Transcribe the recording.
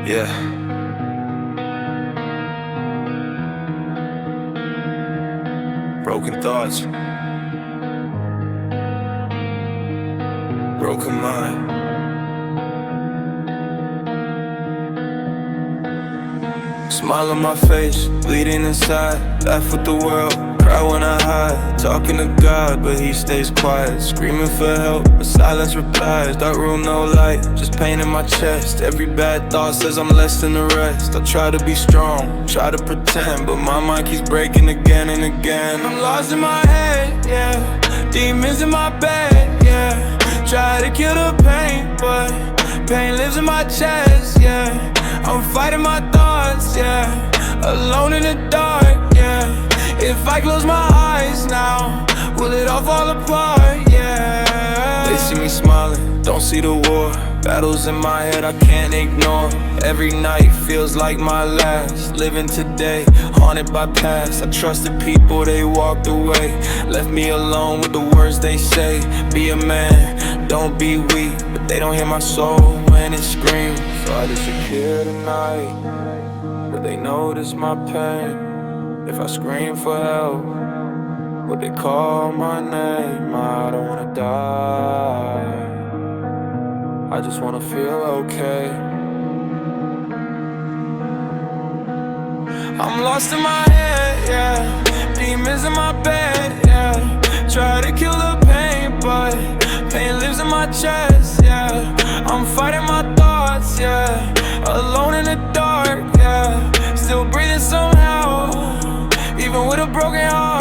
Yeah. Broken thoughts, broken mind. Smile on my face, bleeding inside. Laugh with the world, cry when I hide. Talking to God, but he stays quiet. Screaming for help, but silence replies. Dark room, no light, just pain in my chest. Every bad thought says I'm less than the rest. I try to be strong, try to pretend, but my mind keeps breaking again and again. I'm lost in my head, yeah. Demons in my bed, yeah. Try to kill the pain, but pain lives in my chest, yeah. I'm fighting my thoughts, yeah. Alone in the dark, yeah. If I close my eyes now, will it all fall apart, yeah. They see me smiling, don't see the war. Battles in my head I can't ignore. Every night feels like my last. Living today, haunted by past. I trusted people, they walked away. Left me alone with the words they say. Be a man, don't be weak. But they don't hear my soul when it screams. So I disappear tonight. Will they notice my pain? If I scream for help, would they call my name? I don't wanna die, I just wanna feel okay. I'm lost in my head, yeah. Demons in my bed, yeah. Try to kill the pain, but pain lives in my chest, yeah. I'm fighting my thoughts, yeah. Alone in the dark, yeah. Still breathing somehow, even with a broken heart.